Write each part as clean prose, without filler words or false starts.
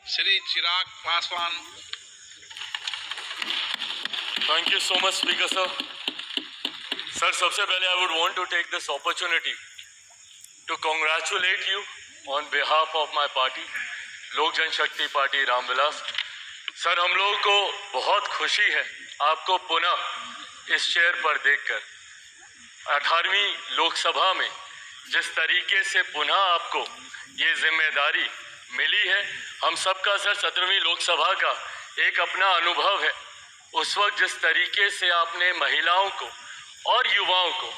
Shri Chirag Paswan. Thank you so much, Speaker sir. Sir, सबसे पहले I would want to take this opportunity to congratulate you on behalf of my party, लोक जनशक्ति party Ramvilas. Sir, हम लोगों को बहुत खुशी है आपको पुनः इस चेयर पर देखकर. 18वीं लोकसभा में जिस तरीके से पुनः आपको ये जिम्मेदारी मिली है, हम सबका सर 17वीं लोकसभा का एक अपना अनुभव है. उस वक्त जिस तरीके से आपने महिलाओं को और युवाओं को,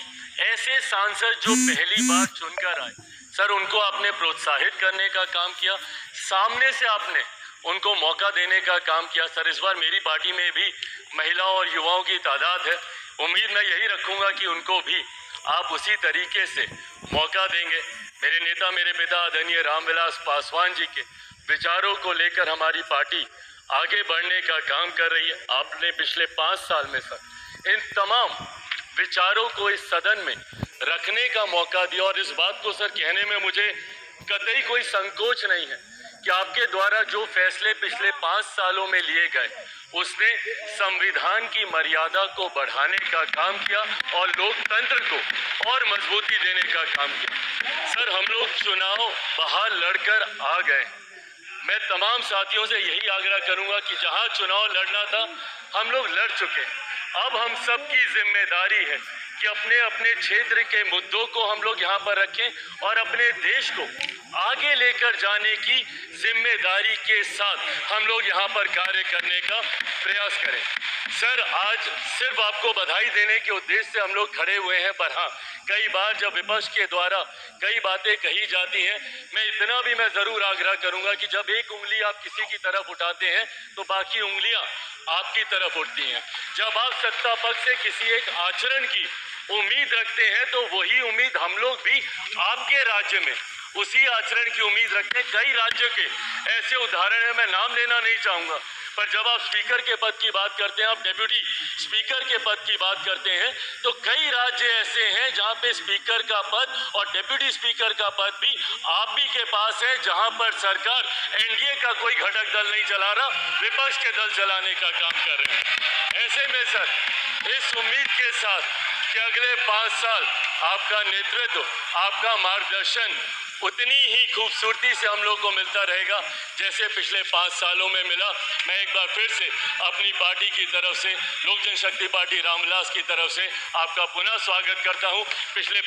ऐसे सांसद जो पहली बार चुनकर आए, सर उनको आपने प्रोत्साहित करने का काम किया, सामने से आपने उनको मौका देने का काम किया. सर, इस बार मेरी पार्टी में भी महिलाओं और युवाओं की तादाद है. उम्मीद मैं यही रखूंगा कि उनको भी आप उसी तरीके से मौका देंगे. मेरे नेता, मेरे पिता आदरणीय रामविलास पासवान जी के विचारों को लेकर हमारी पार्टी आगे बढ़ने का काम कर रही है. आपने पिछले 5 साल में सर इन तमाम विचारों को इस सदन में रखने का मौका दिया, और इस बात को सर कहने में मुझे कतई कोई संकोच नहीं है कि आपके द्वारा जो फैसले पिछले 5 सालों में लिए गए, उसने संविधान की मर्यादा को बढ़ाने का काम किया और लोकतंत्र को और मजबूती देने का काम किया. सर, हम लोग चुनाव बाहर लड़कर आ गए. मैं तमाम साथियों से यही आग्रह करूंगा कि जहां चुनाव लड़ना था हम लोग लड़ चुके. अब हम सबकी जिम्मेदारी है कि अपने अपने क्षेत्र के मुद्दों को हम लोग यहाँ पर रखें और अपने देश को आगे लेकर जाने की जिम्मेदारी के साथ हम लोग यहाँ पर कार्य करने का प्रयास करें. सर, आज सिर्फ आपको बधाई देने के उद्देश्य से हम लोग खड़े हुए हैं, पर हाँ, कई बार जब विपक्ष के द्वारा कई बातें कही जाती हैं, मैं इतना भी मैं ज़रूर आग्रह करूंगा कि जब एक उंगली आप किसी की तरफ उठाते हैं तो बाकी उंगलियां आपकी तरफ उठती हैं. जब आप सत्ता पक्ष से किसी एक आचरण की उम्मीद रखते हैं तो वही उम्मीद हम लोग भी आपके राज्य में उसी आचरण की उम्मीद रखते हैं. कई राज्यों के ऐसे उदाहरण हैं, मैं नाम लेना नहीं चाहूँगा, पर जब आप स्पीकर के पद की बात करते हैं, आप डेप्यूटी स्पीकर के पद की बात करते हैं, तो कई राज्य ऐसे हैं जहां पे स्पीकर का पद और डेप्यूटी स्पीकर का पद भी आप भी के पास है, जहां पर सरकार एनडीए का कोई घटक दल नहीं चला रहा, विपक्ष के दल चलाने का काम कर रहे हैं. ऐसे में सर, इस उम्मीद के साथ कि अगले 5 साल आपका नेतृत्व, आपका मार्गदर्शन उतनी ही खूबसूरती से हम लोग को मिलता रहेगा जैसे पिछले 5 सालों में मिला. मैं एक बार फिर से अपनी पार्टी की तरफ से, लोक जनशक्ति पार्टी रामविलास की तरफ से आपका पुनः स्वागत करता हूं. पिछले